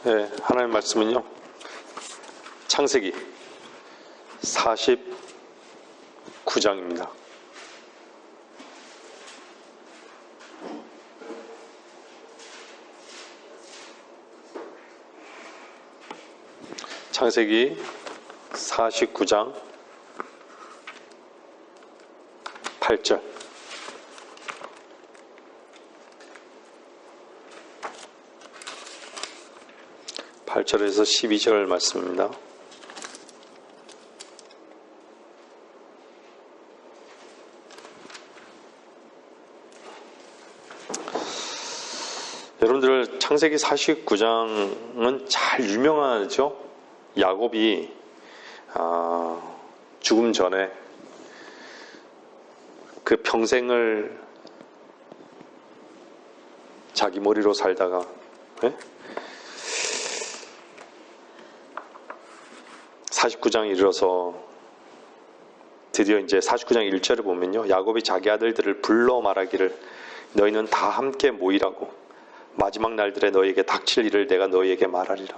네, 하나님 말씀은요, 창세기 49장입니다. 창세기 49장 8절. (8절에서) (12절) 말씀입니다. 여러분들 창세기 49장은 잘 유명하죠? 야곱이 죽음 전에 그 평생을 자기 머리로 살다가 49장에 이르러서 드디어 이제 49장 1절을 보면요, 야곱이 자기 아들들을 불러 말하기를 너희는 다 함께 모이라고 마지막 날들에 너희에게 닥칠 일을 내가 너희에게 말하리라.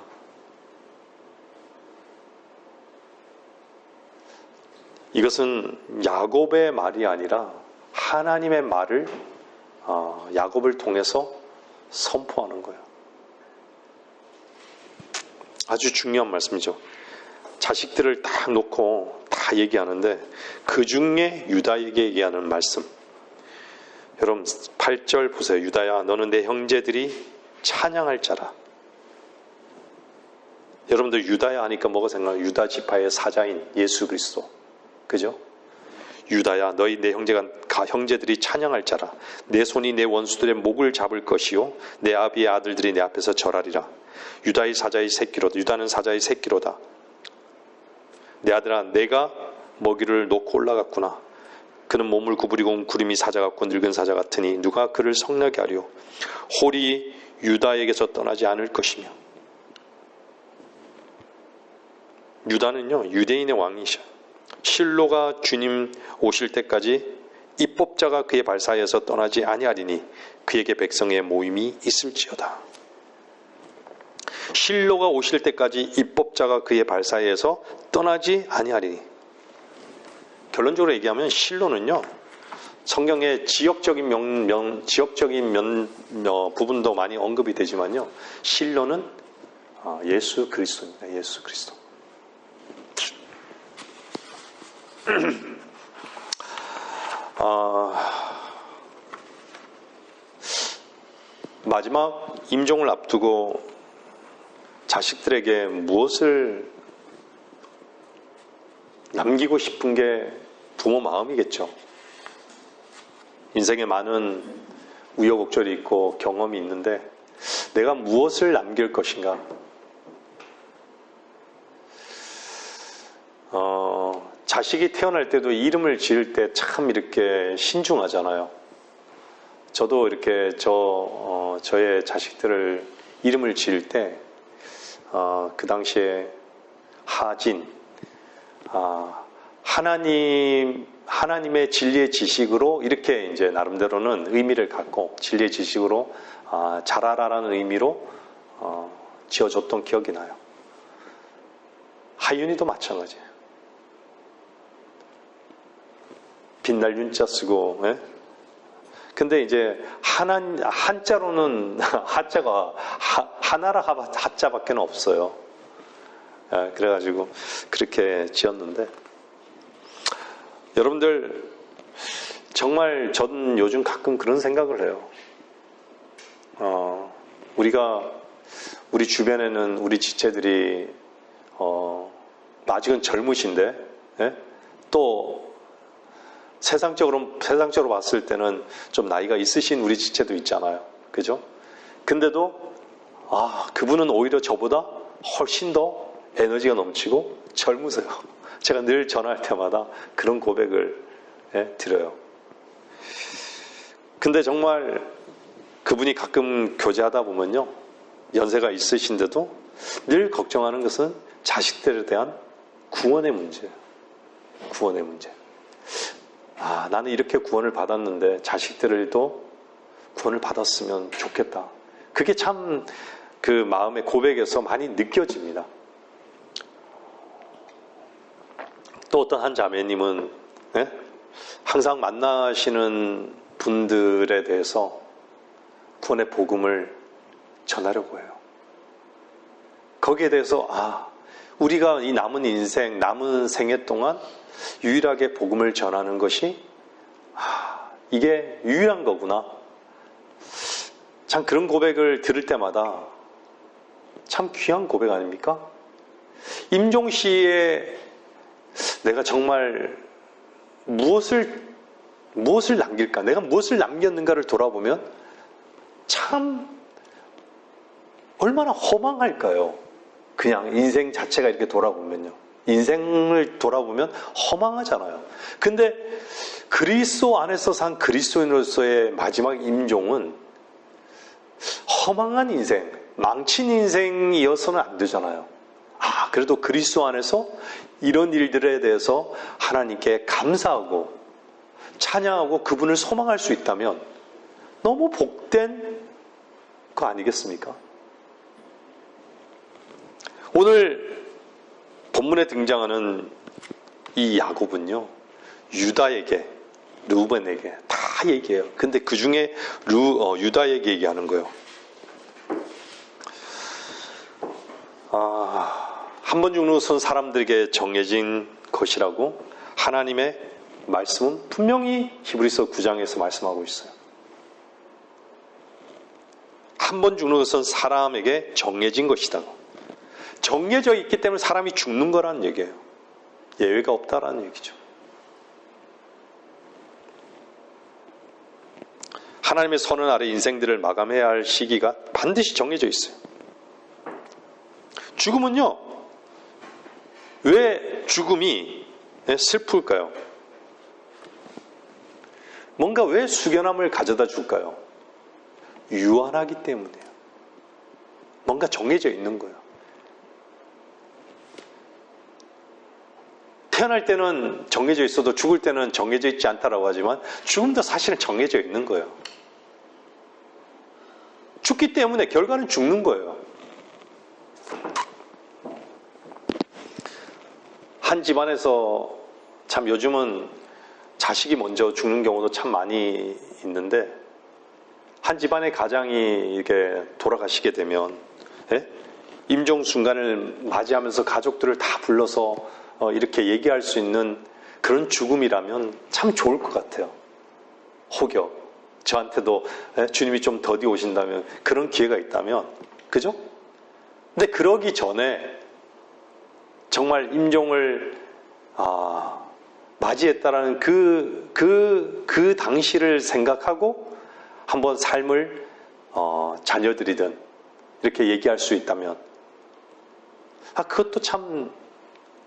이것은 야곱의 말이 아니라 하나님의 말을 야곱을 통해서 선포하는 거예요. 아주 중요한 말씀이죠. 자식들을 딱 놓고 다 얘기하는데 그 중에 유다에게 얘기하는 말씀. 여러분 8절 보세요. 유다야, 너는 내 형제들이 찬양할 자라. 여러분들 유다야 하니까 뭐가 생각나요? 유다 지파의 사자인 예수 그리스도. 그죠? 유다야, 너희 내 형제들이 찬양할 자라. 내 손이 내 원수들의 목을 잡을 것이요 내 아비의 아들들이 내 앞에서 절하리라. 유다의 사자의 새끼로다. 유다는 사자의 새끼로다. 내 아들아, 내가 먹이를 놓고 올라갔구나. 그는 몸을 구부리고 웅크림이 사자 같고 늙은 사자 같으니 누가 그를 성나게 하리요. 홀이 유다에게서 떠나지 않을 것이며. 유다는요, 유대인의 왕이셔. 실로가 주님 오실 때까지 입법자가 그의 발사에서 떠나지 아니하리니 그에게 백성의 모임이 있을지어다. 실로가 오실 때까지 입법자가 그의 발사에서 떠나지 아니하리니. 결론적으로 얘기하면 실로는요, 성경의 지역적인 부분도 많이 언급이 되지만요, 실로는 예수 그리스도입니다. 예수 그리스도. 마지막 임종을 앞두고 자식들에게 무엇을 남기고 싶은 게 부모 마음이겠죠. 인생에 많은 우여곡절이 있고 경험이 있는데 내가 무엇을 남길 것인가. 자식이 태어날 때도 이름을 지을 때 참 이렇게 신중하잖아요. 저도 이렇게 저의 자식들을 이름을 지을 때 그 당시에 하진, 하나님의 진리의 지식으로 이렇게 이제 나름대로는 의미를 갖고 진리의 지식으로 자라라라는 의미로 지어줬던 기억이 나요. 하윤이도 마찬가지예요. 빛날 윤자 쓰고, 예? 근데 이제 한자로는 하자가 하나라 하자밖에 없어요. 예, 그래가지고 그렇게 지었는데, 여러분들 정말 저는 요즘 가끔 그런 생각을 해요. 우리 주변에는 우리 지체들이 아직은 젊으신데, 예? 또 세상적으로 봤을 때는 좀 나이가 있으신 우리 지체도 있잖아요. 그죠? 근데도 그분은 오히려 저보다 훨씬 더 에너지가 넘치고 젊으세요. 제가 늘 전화할 때마다 그런 고백을 드려요. 근데 정말 그분이 가끔 교제하다 보면요, 연세가 있으신데도 늘 걱정하는 것은 자식들에 대한 구원의 문제예요. 구원의 문제. 나는 이렇게 구원을 받았는데 자식들도 구원을 받았으면 좋겠다. 그게 참 그 마음의 고백에서 많이 느껴집니다. 또 어떤 한 자매님은 항상 만나시는 분들에 대해서 구원의 복음을 전하려고 해요. 거기에 대해서 우리가 이 남은 인생, 남은 생애 동안 유일하게 복음을 전하는 것이 이게 유일한 거구나. 참 그런 고백을 들을 때마다 참 귀한 고백 아닙니까? 임종 씨의 내가 정말 무엇을 남길까? 내가 무엇을 남겼는가를 돌아보면 참 얼마나 허망할까요? 그냥 인생 자체가 이렇게 돌아보면요. 인생을 돌아보면 허망하잖아요. 근데 그리스도 안에서 산 그리스도인으로서의 마지막 임종은 허망한 인생, 망친 인생이어서는 안 되잖아요. 그래도 그리스도 안에서 이런 일들에 대해서 하나님께 감사하고 찬양하고 그분을 소망할 수 있다면 너무 복된 거 아니겠습니까? 오늘 본문에 등장하는 이 야곱은요, 유다에게, 루벤에게 다 얘기해요. 근데 그 중에 유다에게 얘기하는 거예요. 한 번 죽는 것은 사람들에게 정해진 것이라고 하나님의 말씀은 분명히 히브리서 9장에서 말씀하고 있어요. 한 번 죽는 것은 사람에게 정해진 것이다. 정해져 있기 때문에 사람이 죽는 거라는 얘기예요. 예외가 없다라는 얘기죠. 하나님의 선언 아래 인생들을 마감해야 할 시기가 반드시 정해져 있어요. 죽음은요, 왜 죽음이 슬플까요? 뭔가 왜 숙연함을 가져다 줄까요? 유한하기 때문이에요. 뭔가 정해져 있는 거예요. 태어날 때는 정해져 있어도 죽을 때는 정해져 있지 않다라고 하지만 죽음도 사실은 정해져 있는 거예요. 죽기 때문에 결과는 죽는 거예요. 한 집안에서 참 요즘은 자식이 먼저 죽는 경우도 참 많이 있는데, 한 집안의 가장이 이렇게 돌아가시게 되면 임종 순간을 맞이하면서 가족들을 다 불러서 이렇게 얘기할 수 있는 그런 죽음이라면 참 좋을 것 같아요. 혹여 저한테도 주님이 좀 더디 오신다면, 그런 기회가 있다면, 그죠? 근데 그러기 전에 정말 임종을 맞이했다라는 그 당시를 생각하고 한번 삶을 자녀들이든 이렇게 얘기할 수 있다면, 그것도 참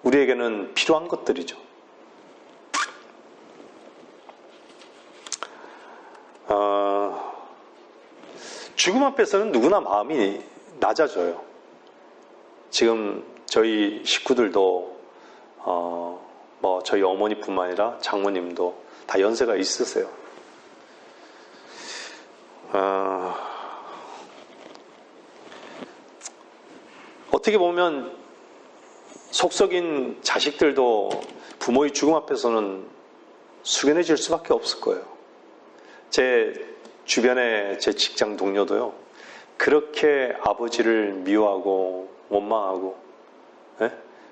우리에게는 필요한 것들이죠. 죽음 앞에서는 누구나 마음이 낮아져요. 지금 저희 식구들도 저희 어머니뿐만 아니라 장모님도 다 연세가 있으세요. 어떻게 보면 속썩인 자식들도 부모의 죽음 앞에서는 숙연해질 수밖에 없을 거예요. 제 주변에 제 직장 동료도요, 그렇게 아버지를 미워하고 원망하고,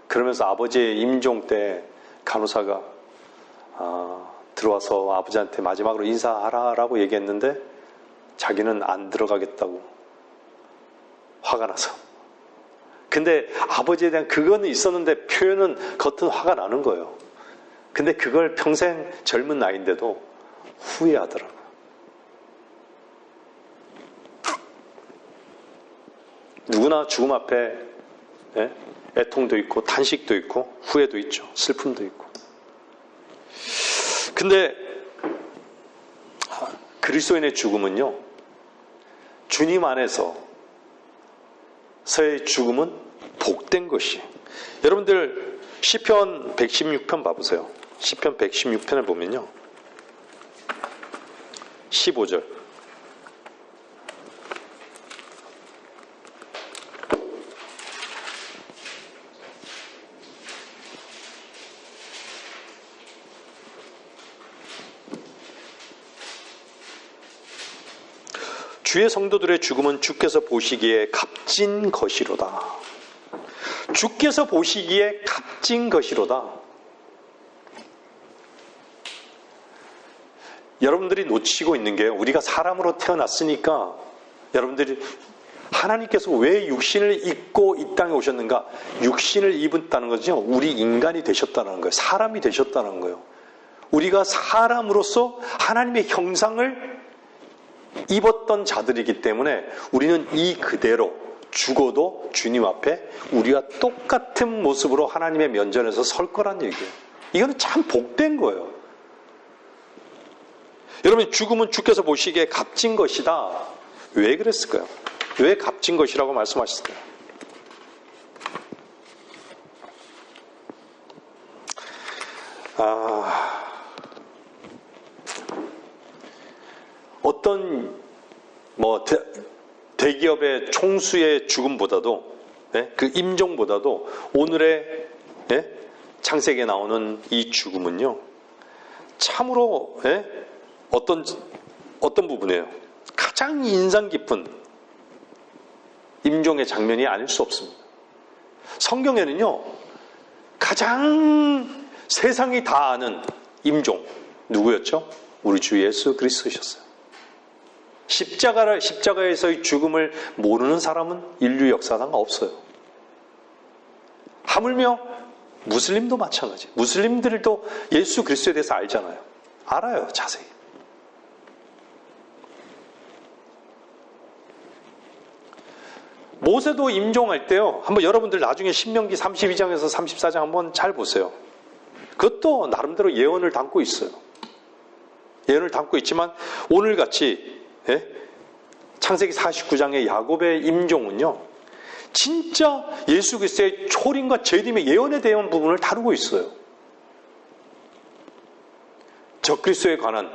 그러면서 아버지의 임종 때 간호사가 들어와서 아버지한테 마지막으로 인사하라라고 얘기했는데 자기는 안 들어가겠다고 화가 나서. 근데 아버지에 대한 그거는 있었는데 표현은 겉은 화가 나는 거예요. 근데 그걸 평생 젊은 나이인데도 후회하더라고요. 누구나 죽음 앞에 애통도 있고 탄식도 있고 후회도 있죠. 슬픔도 있고. 근데 그리스도인의 죽음은요, 주님 안에서의 죽음은 복된 것이에요. 여러분들 시편 116편 봐보세요. 시편 116편을 보면요, 15절. 주의 성도들의 죽음은 주께서 보시기에 값진 것이로다. 주께서 보시기에 값진 것이로다. 여러분들이 놓치고 있는 게 우리가 사람으로 태어났으니까 여러분들이 하나님께서 왜 육신을 입고 이 땅에 오셨는가? 육신을 입었다는 거죠. 우리 인간이 되셨다는 거예요. 사람이 되셨다는 거예요. 우리가 사람으로서 하나님의 형상을 입었던 자들이기 때문에 우리는 이 그대로 죽어도 주님 앞에 우리와 똑같은 모습으로 하나님의 면전에서 설 거란 얘기예요. 이거는 참 복된 거예요. 여러분, 죽음은 주께서 보시기에 값진 것이다. 왜 그랬을까요? 왜 값진 것이라고 말씀하셨을까요? 어떤 대기업의 총수의 죽음보다도 그 임종보다도 오늘의 창세기에 나오는 이 죽음은요, 참으로 어떤 부분이에요? 가장 인상 깊은 임종의 장면이 아닐 수 없습니다. 성경에는요, 가장 세상이 다 아는 임종 누구였죠? 우리 주 예수 그리스도셨어요. 십자가에서의 죽음을 모르는 사람은 인류 역사상 없어요. 하물며 무슬림도 마찬가지. 무슬림들도 예수 그리스도에 대해서 알잖아요. 알아요, 자세히. 모세도 임종할 때요, 한번 여러분들 나중에 신명기 32장에서 34장 한번 잘 보세요. 그것도 나름대로 예언을 담고 있어요. 예언을 담고 있지만 오늘같이 창세기 49장의 야곱의 임종은요, 진짜 예수 그리스도의 초림과 재림의 예언에 대한 부분을 다루고 있어요. 적그리스도에 관한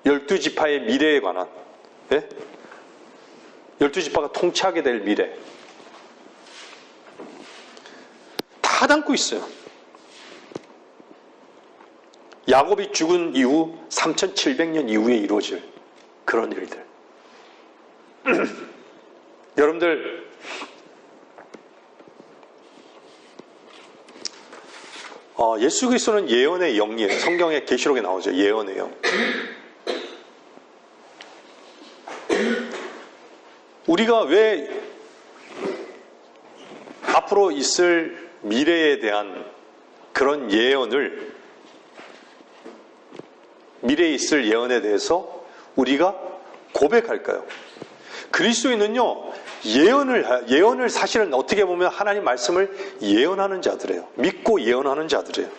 12지파의 미래에 관한 12지파가 통치하게 될 미래 다 담고 있어요. 야곱이 죽은 이후 3700년 이후에 이루어질 그런 일들. 여러분들, 예수 그리스도는 예언의 영이에요. 성경의 계시록에 나오죠. 예언의 영. 우리가 왜 앞으로 있을 미래에 대한 그런 예언을, 미래에 있을 예언에 대해서 우리가 고백할까요? 그리스도인은요, 예언을 사실은 어떻게 보면 하나님 말씀을 예언하는 자들이에요. 믿고 예언하는 자들이에요.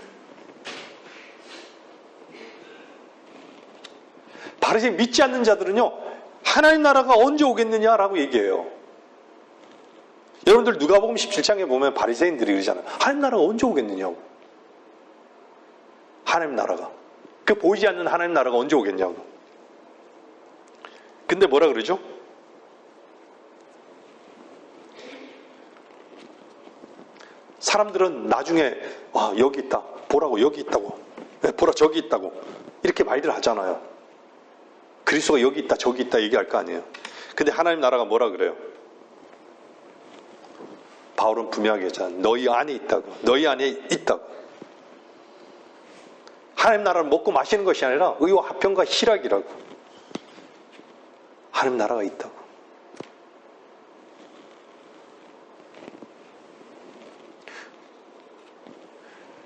바르게 믿지 않는 자들은요, 하나님 나라가 언제 오겠느냐라고 얘기해요. 여러분들 누가복음 17장에 보면 바리새인들이 그러잖아요. 하나님 나라가 언제 오겠느냐고. 하나님 나라가. 그 보이지 않는 하나님 나라가 언제 오겠냐고. 근데 뭐라 그러죠? 사람들은 나중에 여기 있다. 보라고 여기 있다고. 보라 저기 있다고. 이렇게 말들 하잖아요. 그리스도가 여기 있다 저기 있다 얘기할 거 아니에요. 근데 하나님 나라가 뭐라 그래요? 바울은 분명하게 했잖아요. 너희 안에 있다고. 너희 안에 있다고. 하나님 나라를 먹고 마시는 것이 아니라 의와 화평과 희락이라고. 하나님 나라가 있다고.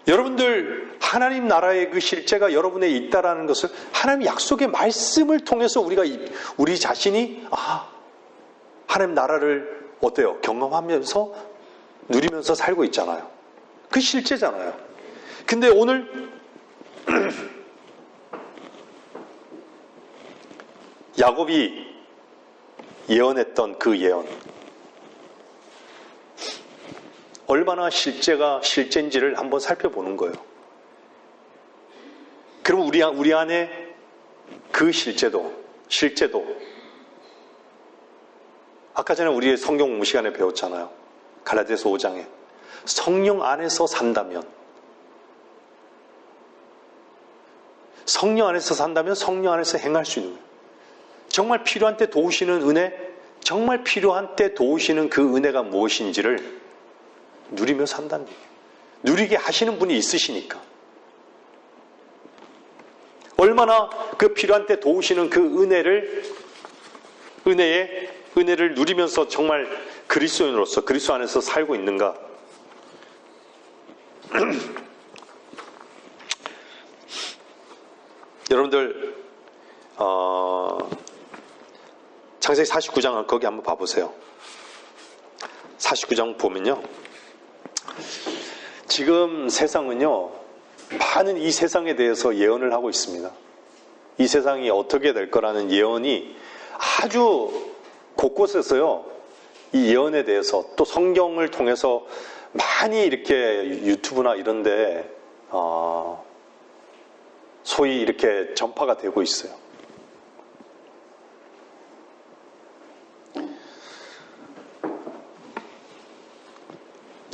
여러분들, 하나님 나라의 그 실제가 여러분에 있다라는 것을 하나님 약속의 말씀을 통해서 우리 자신이 하나님 나라를 어때요? 경험하면서 누리면서 살고 있잖아요. 그 실제잖아요. 근데 오늘 야곱이 예언했던 그 예언, 얼마나 실제인지를 한번 살펴보는 거예요. 그럼 우리 안에 그 실제도 아까 전에 우리의 성경 공부 시간에 배웠잖아요. 갈라디아서 5장에 성령 안에서 산다면 성령 안에서 행할 수 있는 거예요. 정말 필요한 때 도우시는 은혜, 정말 필요한 때 도우시는 그 은혜가 무엇인지를 누리며 산다는 얘기예요. 누리게 하시는 분이 있으시니까. 얼마나 그 필요한 때 도우시는 그 은혜를 누리면서 정말 그리스도인으로서 그리스도 안에서 살고 있는가. 여러분들 창세기 49장 거기 한번 봐보세요. 49장 보면요, 지금 세상은요 많은 이 세상에 대해서 예언을 하고 있습니다. 이 세상이 어떻게 될 거라는 예언이 아주 곳곳에서요, 이 예언에 대해서 또 성경을 통해서 많이 이렇게 유튜브나 이런데 소위 이렇게 전파가 되고 있어요.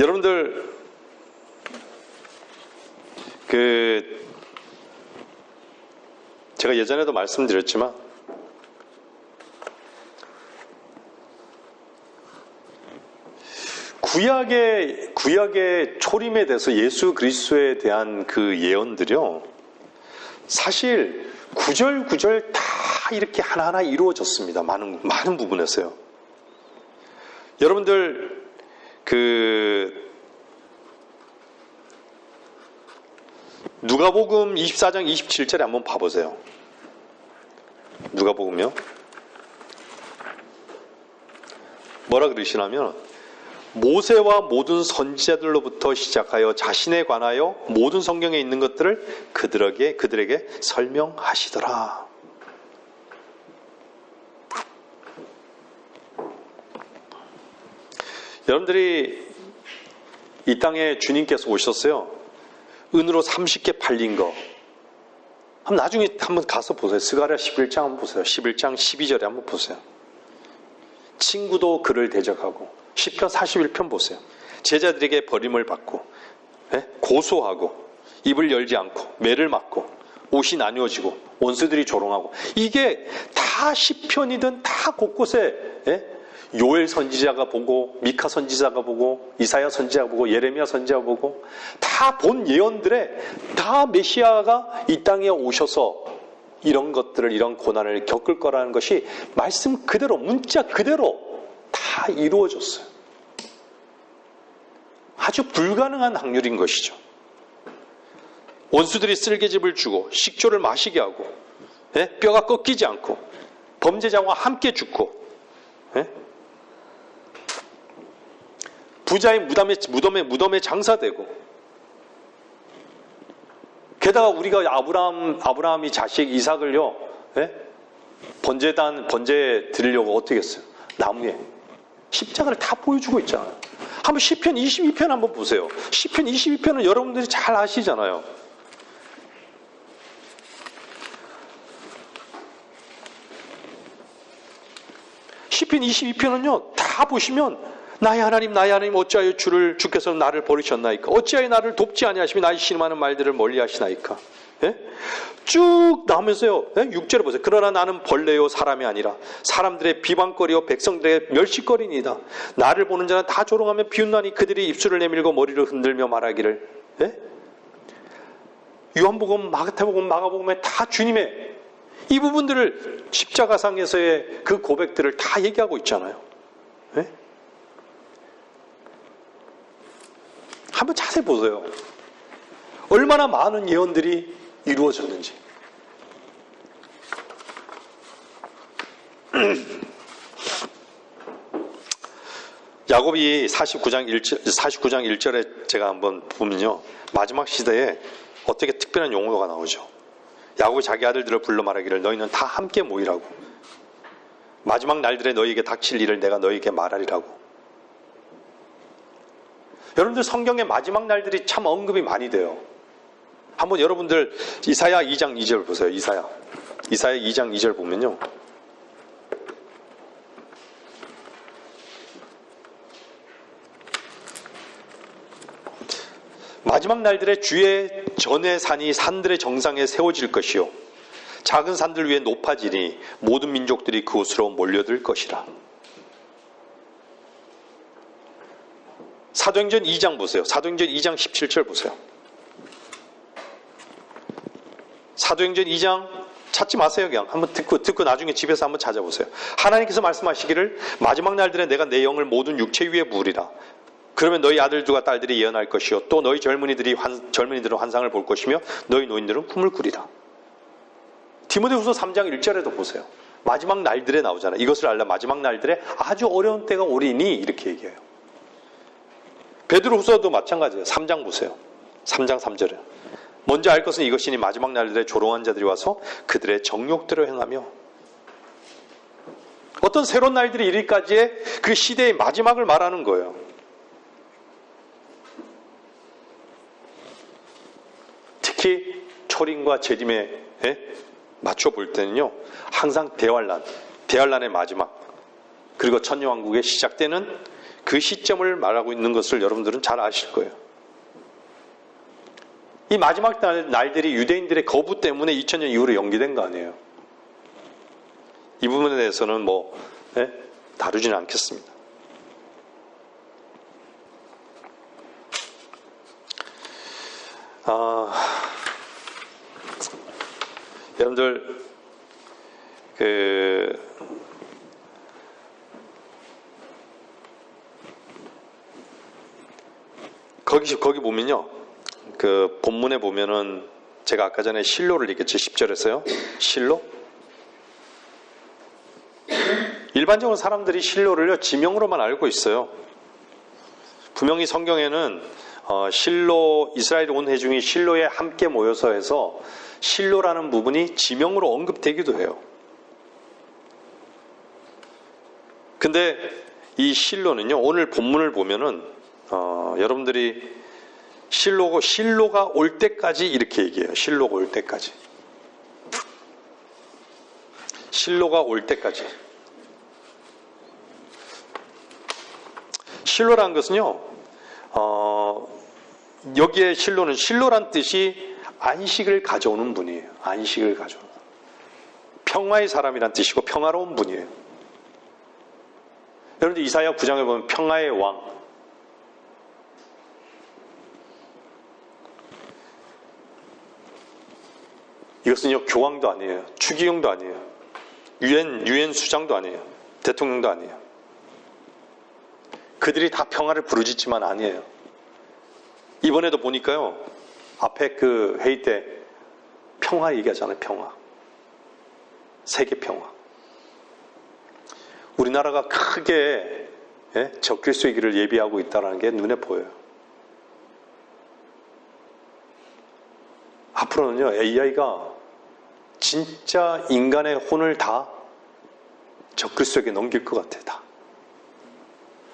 여러분들 제가 예전에도 말씀드렸지만 구약의 초림에 대해서 예수 그리스도에 대한 그 예언들이요, 사실 구절구절 다 이렇게 하나하나 이루어졌습니다. 많은 부분에서요. 여러분들 누가복음 24장 27절에 한번 봐보세요. 누가복음요, 뭐라 그러시냐면, 모세와 모든 선지자들로부터 시작하여 자신에 관하여 모든 성경에 있는 것들을 그들에게 설명하시더라. 여러분들이 이 땅에 주님께서 오셨어요. 은으로 30개 팔린 거 나중에 한번 가서 보세요. 스가랴 11장 한번 보세요. 11장 12절에 한번 보세요. 친구도 그를 대적하고, 시편 41편 보세요. 제자들에게 버림을 받고, 고소하고, 입을 열지 않고, 매를 맞고, 옷이 나뉘어지고, 원수들이 조롱하고, 이게 다 시편이든 다 곳곳에 요엘 선지자가 보고, 미카 선지자가 보고, 이사야 선지자가 보고, 예레미야 선지자가 보고, 다 본 예언들에 다 메시아가 이 땅에 오셔서 이런 것들을, 이런 고난을 겪을 거라는 것이 말씀 그대로, 문자 그대로 다 이루어졌어요. 아주 불가능한 확률인 것이죠. 원수들이 쓸개즙을 주고, 식초를 마시게 하고, 뼈가 꺾이지 않고, 범죄자와 함께 죽고, 부자의 무덤에 장사되고, 게다가 우리가 아브라함이 자식 이삭을요, 번제 드리려고 어떻게 했어요? 나무에 십자가를 다 보여주고 있잖아요. 한번 시편 22편 한번 보세요. 시편 22편은 여러분들이 잘 아시잖아요. 시편 22편은요, 다 보시면 나의 하나님 어찌하여 주께서 나를 버리셨나이까? 어찌하여 나를 돕지 아니하시며 나의 신음하는 말들을 멀리 하시나이까? 쭉 나오면서요, 6절에 보세요. 그러나 나는 벌레요 사람이 아니라 사람들의 비방거리요 백성들의 멸시거리니이다. 나를 보는 자는 다 조롱하며 비웃나니 그들이 입술을 내밀고 머리를 흔들며 말하기를. 요한복음, 마태복음, 마가복음에 다 주님의 이 부분들을, 십자가상에서의 그 고백들을 다 얘기하고 있잖아요. 한번 자세히 보세요. 얼마나 많은 예언들이 이루어졌는지. 야곱이 49장 1절에 제가 한번 보면요, 마지막 시대에 어떻게 특별한 용어가 나오죠. 야곱이 자기 아들들을 불러 말하기를 너희는 다 함께 모이라고. 마지막 날들에 너희에게 닥칠 일을 내가 너희에게 말하리라고. 여러분들 성경의 마지막 날들이 참 언급이 많이 돼요. 한번 여러분들 이사야 2장 2절 보세요. 이사야 2장 2절 보면요, 마지막 날들에 주의 전의 산이 산들의 정상에 세워질 것이요 작은 산들 위에 높아지니 모든 민족들이 그곳으로 몰려들 것이라. 사도행전 2장 보세요. 사도행전 2장 17절 보세요. 사도행전 2장 찾지 마세요. 그냥 한번 듣고 나중에 집에서 한번 찾아보세요. 하나님께서 말씀하시기를 마지막 날들에 내가 내 영을 모든 육체 위에 부으리라. 그러면 너희 아들들과 딸들이 예언할 것이요 또 너희 젊은이들은 환상을 볼 것이며 너희 노인들은 꿈을 꾸리라. 디모데후서 3장 1절에도 보세요. 마지막 날들에 나오잖아요. 이것을 알라 마지막 날들에 아주 어려운 때가 오리니 이렇게 얘기해요. 베드로후서도 마찬가지예요. 3장 보세요. 3장 3절에 먼저 알 것은 이것이니 마지막 날들에 조롱한 자들이 와서 그들의 정욕대로 행하며. 어떤 새로운 날들이 이르기까지의 그 시대의 마지막을 말하는 거예요. 특히 초림과 재림에 맞춰 볼 때는요, 항상 대환란의 마지막, 그리고 천년왕국의 시작되는 그 시점을 말하고 있는 것을 여러분들은 잘 아실 거예요. 이 마지막 날들이 유대인들의 거부 때문에 2000년 이후로 연기된 거 아니에요. 이 부분에 대해서는 다루지는 않겠습니다. 여러분들 거기 보면요, 그 본문에 보면은 제가 아까 전에 실로를 얘기했죠. 10절에서요. 실로. 일반적으로 사람들이 실로를요 지명으로만 알고 있어요. 분명히 성경에는 실로, 이스라엘 온 회중이 실로에 함께 모여서 해서 실로라는 부분이 지명으로 언급되기도 해요. 근데 이 실로는요, 오늘 본문을 보면은 여러분들이 실로가 올 때까지 이렇게 얘기해요. 실로가 올 때까지. 실로가 올 때까지. 실로라는 것은요, 여기에 실로란 뜻이 안식을 가져오는 분이에요. 안식을 가져오는. 평화의 사람이란 뜻이고 평화로운 분이에요. 여러분들 이사야 9장에 보면 평화의 왕. 이것은요, 교황도 아니에요. 추기경도 아니에요. 유엔 수장도 아니에요. 대통령도 아니에요. 그들이 다 평화를 부르짖지만 아니에요. 이번에도 보니까요, 앞에 그 회의 때 평화 얘기하잖아요. 평화. 세계 평화. 우리나라가 크게 적그리스도의 길을 예비하고 있다는 게 눈에 보여요. 앞으로는요, AI가 진짜 인간의 혼을 다 적그리스도에게 넘길 것 같아요. 다.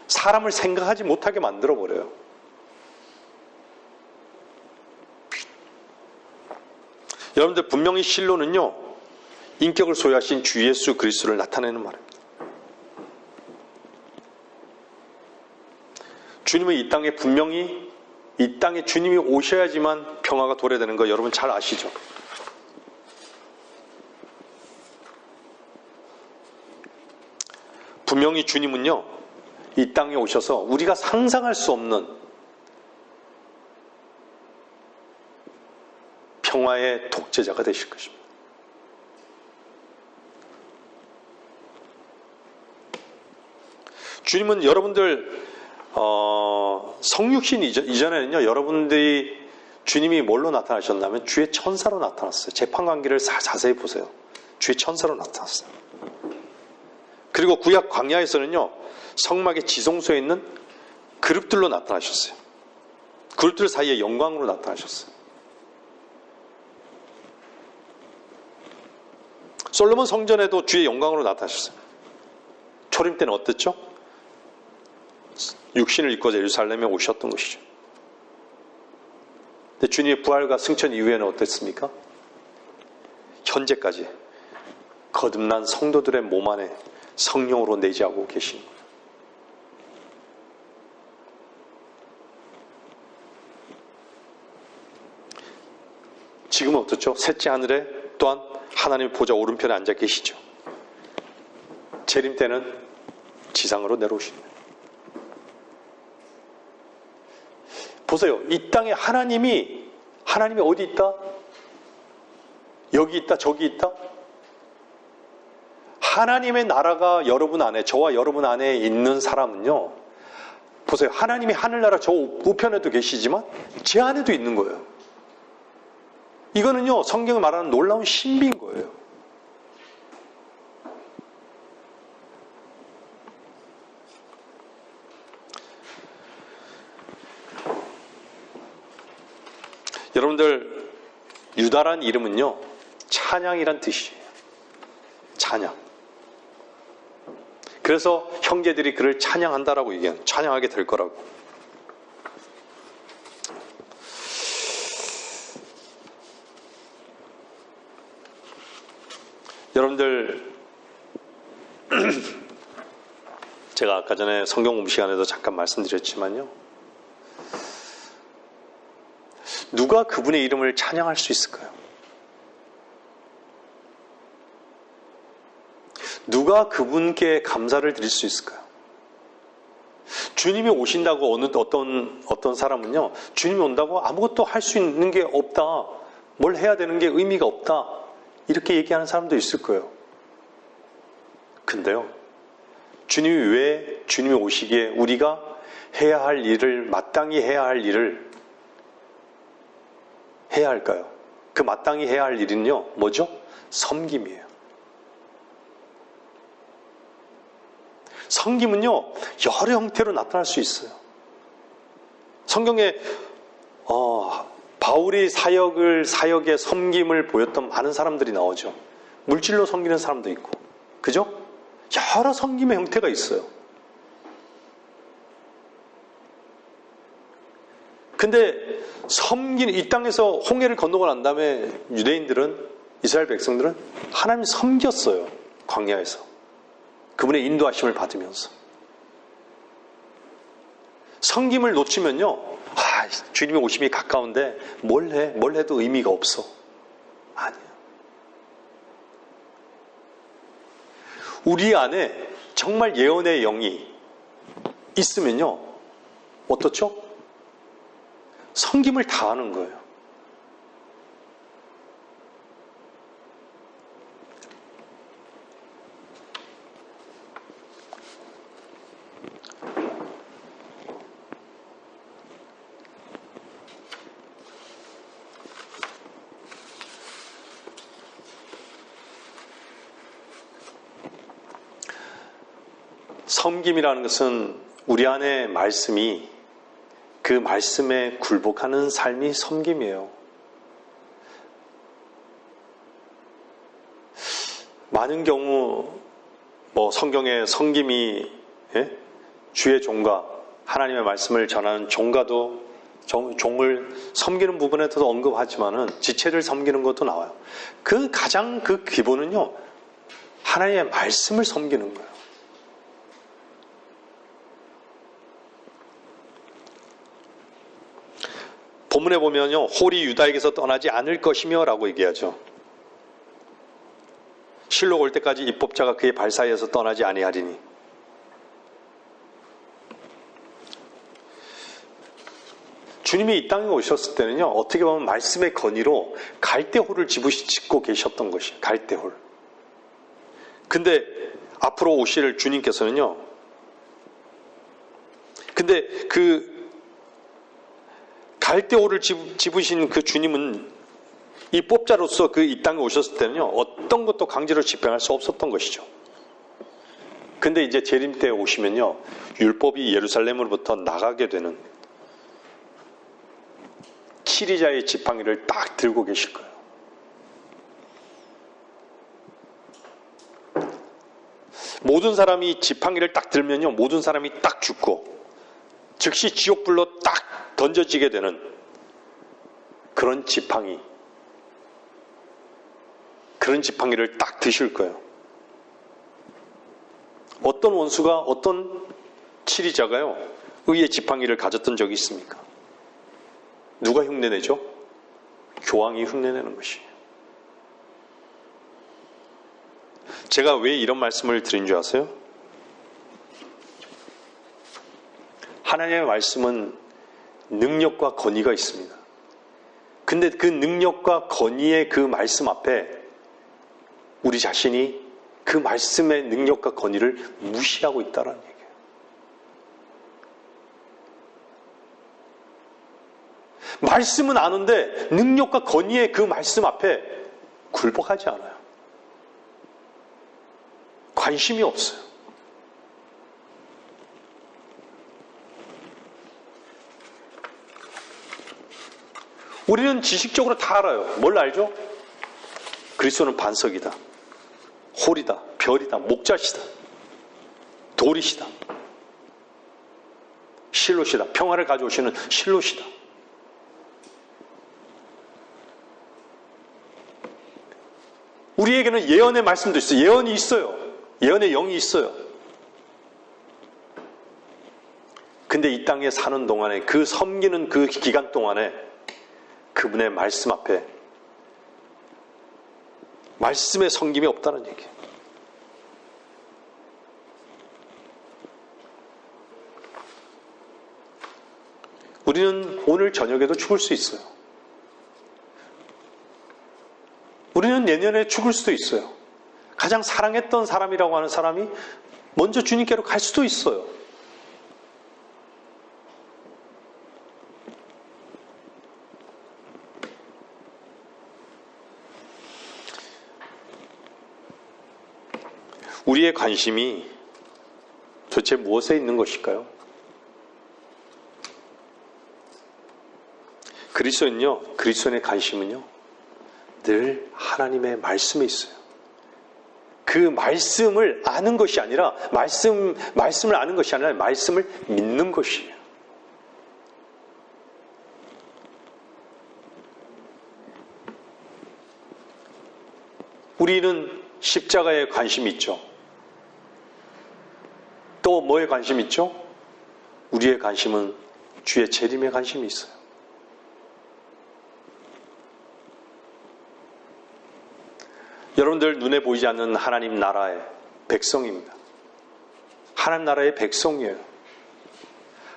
사람을 생각하지 못하게 만들어버려요. 여러분들 분명히 실로는요, 인격을 소유하신 주 예수 그리스도를 나타내는 말입니다. 주님은 이 땅에 분명히 이 땅에 주님이 오셔야지만 평화가 도래되는 거 여러분 잘 아시죠? 분명히 주님은요, 이 땅에 오셔서 우리가 상상할 수 없는 평화의 독재자가 되실 것입니다. 주님은 여러분들 성육신 이전에는요, 여러분들이 주님이 뭘로 나타나셨냐면 주의 천사로 나타났어요. 재판관계를 자세히 보세요. 주의 천사로 나타났어요. 그리고 구약 광야에서는요, 성막의 지성소에 있는 그룹들로 나타나셨어요. 그룹들 사이에 영광으로 나타나셨어요. 솔로몬 성전에도 주의 영광으로 나타나셨어요. 초림 때는 어땠죠? 육신을 입고 예루살렘에 오셨던 것이죠. 근데 주님의 부활과 승천 이후에는 어땠습니까? 현재까지 거듭난 성도들의 몸 안에 성령으로 내재하고 계신 거예요. 지금은 어떻죠? 셋째 하늘에 또한 하나님의 보좌 오른편에 앉아 계시죠. 재림 때는 지상으로 내려오십니다. 보세요. 이 땅에 하나님이 어디 있다? 여기 있다, 저기 있다? 하나님의 나라가 여러분 안에, 저와 여러분 안에 있는 사람은요, 보세요. 하나님이 하늘나라 저 우편에도 계시지만 제 안에도 있는 거예요. 이거는요, 성경이 말하는 놀라운 신비인 거예요. 여러분들, 유다란 이름은요, 찬양이란 뜻이에요. 찬양. 그래서 형제들이 그를 찬양한다라고 얘기해요. 찬양하게 될 거라고. 여러분들, 제가 아까 전에 성경 공부 시간에도 잠깐 말씀드렸지만요, 누가 그분의 이름을 찬양할 수 있을까요? 누가 그분께 감사를 드릴 수 있을까요? 주님이 오신다고 어떤 사람은요, 주님이 온다고 아무것도 할 수 있는 게 없다, 뭘 해야 되는 게 의미가 없다, 이렇게 얘기하는 사람도 있을 거예요. 근데요, 주님이 오시기에 우리가 해야 할 일을, 마땅히 해야 할 일을 해야 할까요? 그 마땅히 해야 할 일은요, 뭐죠? 섬김이에요. 섬김은요, 여러 형태로 나타날 수 있어요. 성경에 바울이 사역의 섬김을 보였던 많은 사람들이 나오죠. 물질로 섬기는 사람도 있고, 그죠? 여러 섬김의 형태가 있어요. 근데 이 땅에서 홍해를 건너고 난 다음에 유대인들은, 이스라엘 백성들은 하나님 섬겼어요. 광야에서. 그분의 인도하심을 받으면서. 섬김을 놓치면요, 주님의 오심이 가까운데 뭘 해도 의미가 없어. 아니에요. 우리 안에 정말 예언의 영이 있으면요, 어떻죠? 섬김을 다하는 거예요. 섬김이라는 것은 우리 안에 말씀이, 그 말씀에 굴복하는 삶이 섬김이에요. 많은 경우 성경에 섬김이, 주의 종과 하나님의 말씀을 전하는 종과도 종을 섬기는 부분에서도 언급하지만은 지체를 섬기는 것도 나와요. 가장 그 기본은요, 하나님의 말씀을 섬기는 거예요. 본문에 보면요, 홀이 유다에게서 떠나지 않을 것이며 라고 얘기하죠. 실로가 올 때까지 입법자가 그의 발 사이에서 떠나지 아니하리니. 주님이 이 땅에 오셨을 때는요, 어떻게 보면 말씀의 건의로 갈대홀을 짓고 계셨던 것이에요. 갈대홀. 근데 앞으로 오실 주님께서는요, 근데 갈대홀을 집으신 그 주님은 입법자로서 이 땅에 오셨을 때는요, 어떤 것도 강제로 집행할 수 없었던 것이죠. 근데 이제 재림 때 오시면요, 율법이 예루살렘으로부터 나가게 되는 치리자의 지팡이를 딱 들고 계실 거예요. 모든 사람이 지팡이를 딱 들면요, 모든 사람이 딱 죽고 즉시 지옥불로 딱 던져지게 되는 그런 지팡이를 딱 드실 거예요. 어떤 원수가, 어떤 치리자가요, 의의 지팡이를 가졌던 적이 있습니까? 누가 흉내내죠? 교황이 흉내내는 것이에요. 제가 왜 이런 말씀을 드린 줄 아세요? 하나님의 말씀은 능력과 권위가 있습니다. 근데 그 능력과 권위의 그 말씀 앞에 우리 자신이 그 말씀의 능력과 권위를 무시하고 있다는 얘기예요. 말씀은 아는데 능력과 권위의 그 말씀 앞에 굴복하지 않아요. 관심이 없어요. 우리는 지식적으로 다 알아요. 뭘 알죠? 그리스도는 반석이다, 홀이다, 별이다, 목자시다, 돌이시다, 실롯이다, 평화를 가져오시는 실롯이다. 우리에게는 예언의 말씀도 있어요. 예언이 있어요. 예언의 영이 있어요. 근데 이 땅에 사는 동안에, 그 섬기는 그 기간 동안에 그분의 말씀 앞에 말씀의 섬김이 없다는 얘기예요. 우리는 오늘 저녁에도 죽을 수 있어요. 우리는 내년에 죽을 수도 있어요. 가장 사랑했던 사람이라고 하는 사람이 먼저 주님께로 갈 수도 있어요. 우리의 관심이 도대체 무엇에 있는 것일까요? 그리스도인의 관심은요, 늘 하나님의 말씀에 있어요. 그 말씀을 아는 것이 아니라, 말씀을 아는 것이 아니라 말씀을 믿는 것이에요. 우리는 십자가에 관심이 있죠. 또 뭐에 관심이 있죠? 우리의 관심은 주의 재림에 관심이 있어요. 여러분들 눈에 보이지 않는 하나님 나라의 백성입니다. 하나님 나라의 백성이에요.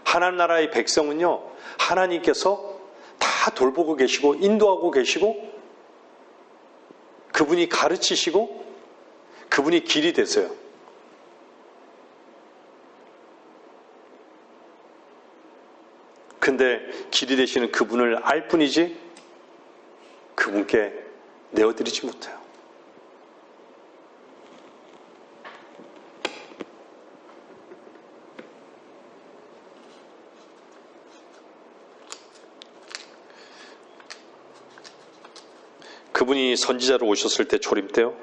하나님 나라의 백성은요, 하나님께서 다 돌보고 계시고 인도하고 계시고 그분이 가르치시고 그분이 길이 되세요. 근데 길이 되시는 그분을 알 뿐이지 그분께 내어드리지 못해요. 그분이 선지자로 오셨을 때 초림 때요,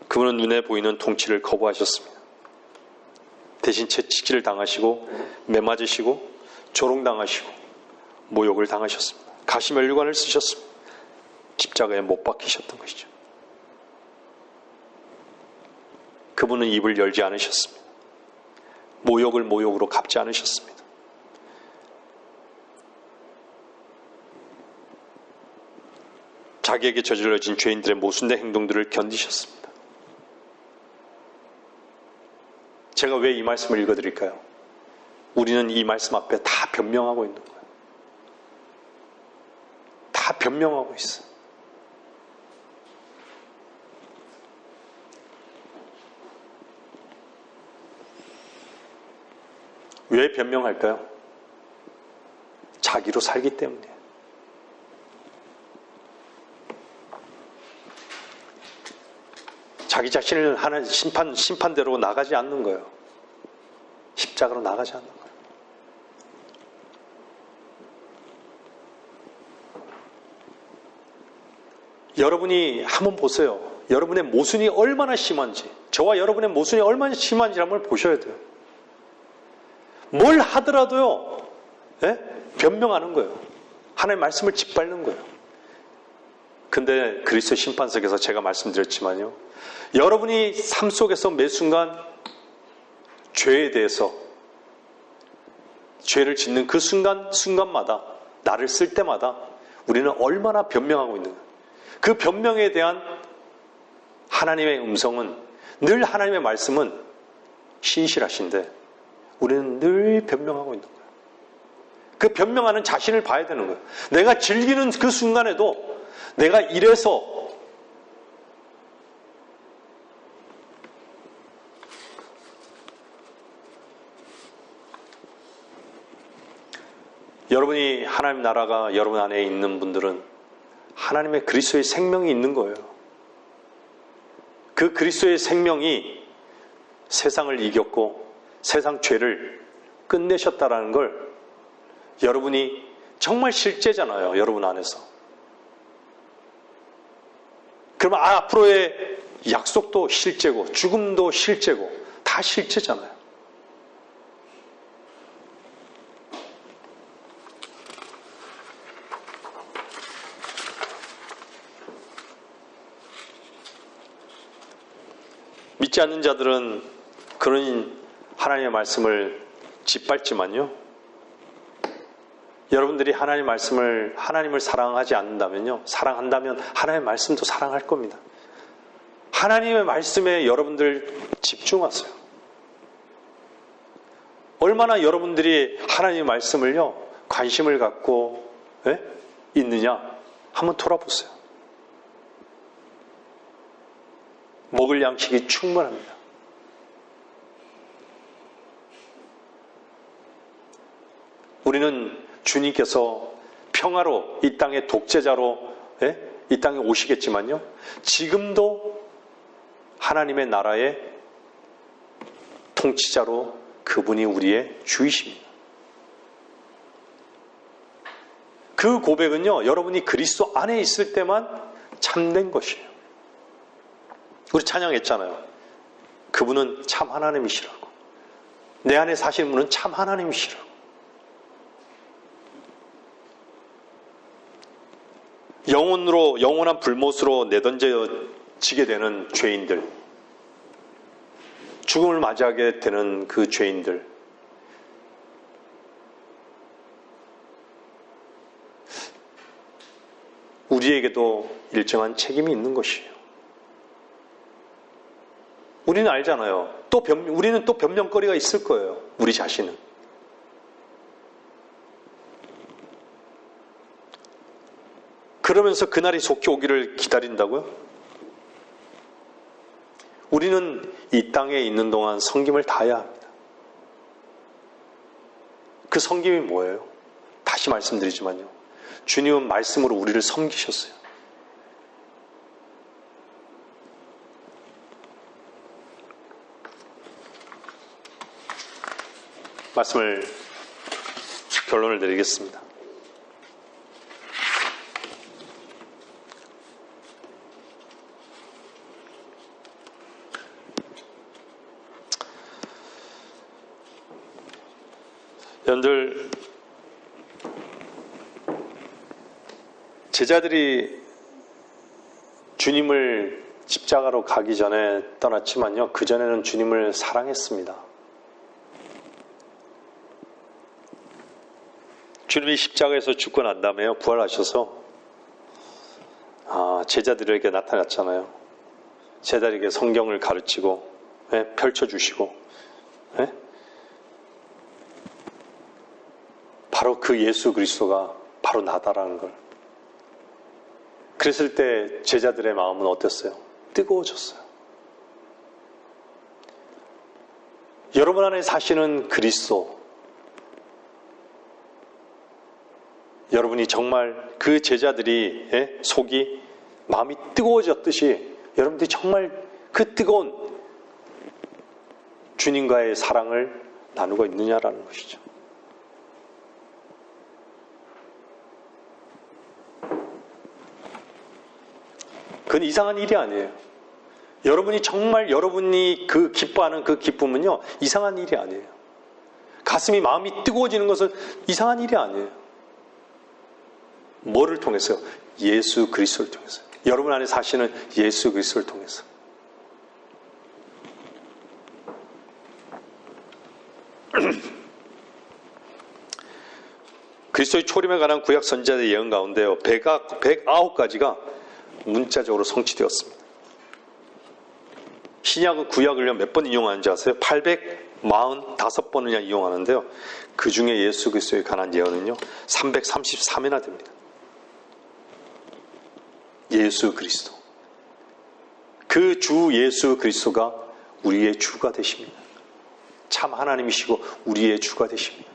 그분은 눈에 보이는 통치를 거부하셨습니다. 대신 채찍질을 당하시고 매맞으시고 조롱당하시고 모욕을 당하셨습니다. 가시면류관을 쓰셨습니다. 십자가에 못 박히셨던 것이죠. 그분은 입을 열지 않으셨습니다. 모욕을 모욕으로 갚지 않으셨습니다. 자기에게 저질러진 죄인들의 모순된 행동들을 견디셨습니다. 제가 왜 이 말씀을 읽어드릴까요? 우리는 이 말씀 앞에 다 변명하고 있는 거예요. 다 변명하고 있어요. 왜 변명할까요? 자기로 살기 때문이에요. 자기 자신을 하나님 심판대로 나가지 않는 거예요. 십자가로 나가지 않는 거예요. 여러분이 한번 보세요. 여러분의 모순이 얼마나 심한지, 저와 여러분의 모순이 얼마나 심한지 한번 보셔야 돼요. 뭘 하더라도요, 변명하는 거예요. 하나님의 말씀을 짓밟는 거예요. 근데 그리스도 심판석에서 제가 말씀드렸지만요, 여러분이 삶 속에서 매 순간 죄에 대해서, 죄를 짓는 그 순간마다, 나를 쓸 때마다 우리는 얼마나 변명하고 있는가. 그 변명에 대한 하나님의 음성은, 늘 하나님의 말씀은 신실하신데 우리는 늘 변명하고 있는 거예요. 그 변명하는 자신을 봐야 되는 거예요. 내가 즐기는 그 순간에도 내가 이래서 여러분이 하나님 나라가 여러분 안에 있는 분들은 하나님의 그리스도의 생명이 있는 거예요. 그 그리스도의 생명이 세상을 이겼고 세상 죄를 끝내셨다라는 걸 여러분이 정말 실제잖아요. 여러분 안에서. 그러면 앞으로의 약속도 실제고 죽음도 실제고 다 실제잖아요. 믿지 않는 자들은 그런 하나님의 말씀을 짓밟지만요. 여러분들이 하나님을 사랑하지 않는다면요. 사랑한다면 하나님의 말씀도 사랑할 겁니다. 하나님의 말씀에 여러분들 집중하세요. 얼마나 여러분들이 하나님의 말씀을요, 관심을 갖고 있느냐 한번 돌아보세요. 먹을 양식이 충분합니다. 우리는 주님께서 평화로 이 땅의 독재자로 이 땅에 오시겠지만요. 지금도 하나님의 나라의 통치자로 그분이 우리의 주이십니다. 그 고백은요. 여러분이 그리스도 안에 있을 때만 참된 것이에요. 우리 찬양했잖아요. 그분은 참 하나님이시라고. 내 안에 사시는 분은 참 하나님이시라고. 영원한 불못으로 내던져지게 되는 죄인들, 죽음을 맞이하게 되는 그 죄인들, 우리에게도 일정한 책임이 있는 것이에요. 우리는 알잖아요. 우리는 또 변명거리가 있을 거예요. 우리 자신은. 그러면서 그날이 속히 오기를 기다린다고요? 우리는 이 땅에 있는 동안 섬김을 다해야 합니다. 그 섬김이 뭐예요? 다시 말씀드리지만요. 주님은 말씀으로 우리를 섬기셨어요. 말씀을 결론을 내리겠습니다. 여러분들, 제자들이 주님을 십자가로 가기 전에 떠났지만요. 그전에는 주님을 사랑했습니다. 주님이 십자가에서 죽고 난 다음에요. 부활하셔서 제자들에게 나타났잖아요. 제자들에게 성경을 가르치고 펼쳐주시고 바로 그 예수 그리스도가 바로 나다라는 걸. 그랬을 때 제자들의 마음은 어땠어요? 뜨거워졌어요. 여러분 안에 사시는 그리스도, 여러분이 정말 그 제자들이 속이 마음이 뜨거워졌듯이 여러분들이 정말 그 뜨거운 주님과의 사랑을 나누고 있느냐라는 것이죠. 그건 이상한 일이 아니에요. 여러분이 그 기뻐하는 그 기쁨은요, 이상한 일이 아니에요. 가슴이 마음이 뜨거워지는 것은 이상한 일이 아니에요. 뭐를 통해서요? 예수 그리스도를 통해서. 여러분 안에 사시는 예수 그리스도를 통해서. 그리스도의 초림에 관한 구약 선지자의 예언 가운데요, 109가지가 문자적으로 성취되었습니다. 신약은 구약을요 몇 번 이용하는지 아세요? 845번이나 이용하는데요. 그 중에 예수 그리스도에 관한 예언은요 333회나 됩니다. 예수 그리스도. 그 주 예수 그리스도가 우리의 주가 되십니다. 참 하나님이시고 우리의 주가 되십니다.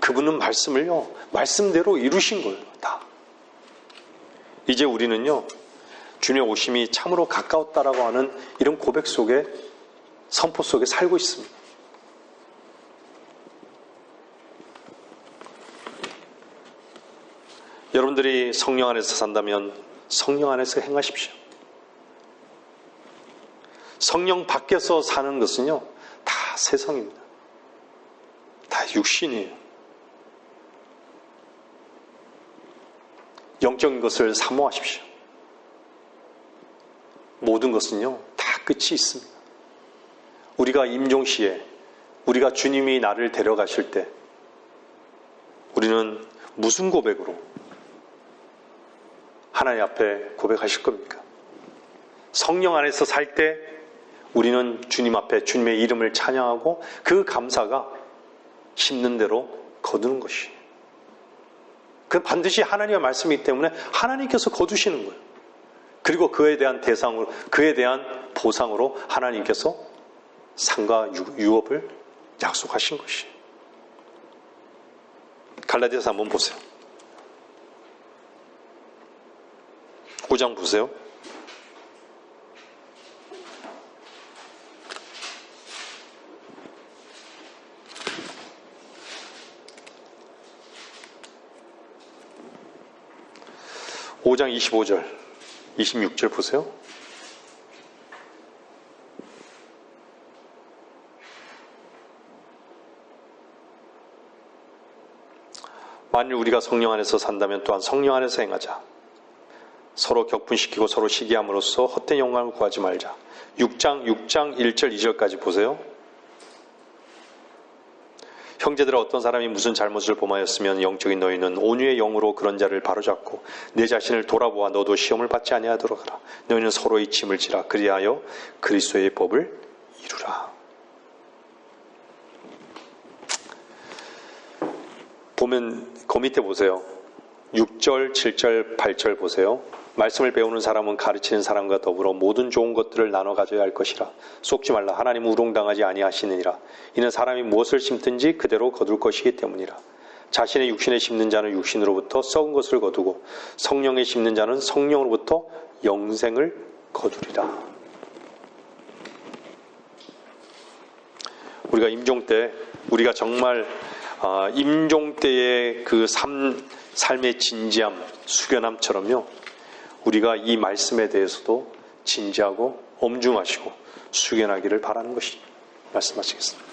그분은 말씀을요 말씀대로 이루신 거예요. 다. 이제 우리는요 주님의 오심이 참으로 가까웠다라고 하는 이런 고백 속에, 선포 속에 살고 있습니다. 여러분들이 성령 안에서 산다면 성령 안에서 행하십시오. 성령 밖에서 사는 것은요 다 세상입니다. 다 육신이에요. 영적인 것을 사모하십시오. 모든 것은요 다 끝이 있습니다. 우리가 임종시에 우리가 주님이 나를 데려가실 때 우리는 무슨 고백으로 하나님 앞에 고백하실 겁니까? 성령 안에서 살 때 우리는 주님 앞에 주님의 이름을 찬양하고 그 감사가 심는 대로 거두는 것이에요. 그 반드시 하나님의 말씀이기 때문에 하나님께서 거두시는 거예요. 그리고 그에 대한 대상으로, 그에 대한 보상으로 하나님께서 상과 유업을 약속하신 것이에요. 갈라디아서 한번 보세요. 5장 보세요. (5장) 25절 26절 보세요. 만일 우리가 성령 안에서 산다면 또한 성령 안에서 행하자. 서로 격분시키고 서로 시기함으로써 헛된 영광을 구하지 말자. 6장 1절 2절까지 보세요. 형제들아, 어떤 사람이 무슨 잘못을 범하였으면 영적인 너희는 온유의 영으로 그런 자를 바로잡고 내 자신을 돌아보아 너도 시험을 받지 아니하도록 하라. 너희는 서로의 짐을 지라. 그리하여 그리스도의 법을 이루라. 보면 그 밑에 보세요. 6절, 7절, 8절 보세요. 말씀을 배우는 사람은 가르치는 사람과 더불어 모든 좋은 것들을 나눠 가져야 할 것이라. 속지 말라. 하나님은 우롱당하지 아니하시느니라. 이는 사람이 무엇을 심든지 그대로 거둘 것이기 때문이라. 자신의 육신에 심는 자는 육신으로부터 썩은 것을 거두고 성령에 심는 자는 성령으로부터 영생을 거두리라. 우리가 임종 때, 우리가 정말 임종 때의 그 삶의 진지함, 숙연함처럼요, 우리가 이 말씀에 대해서도 진지하고 엄중하시고 숙연하기를 바라는 것이 말씀하시겠습니다.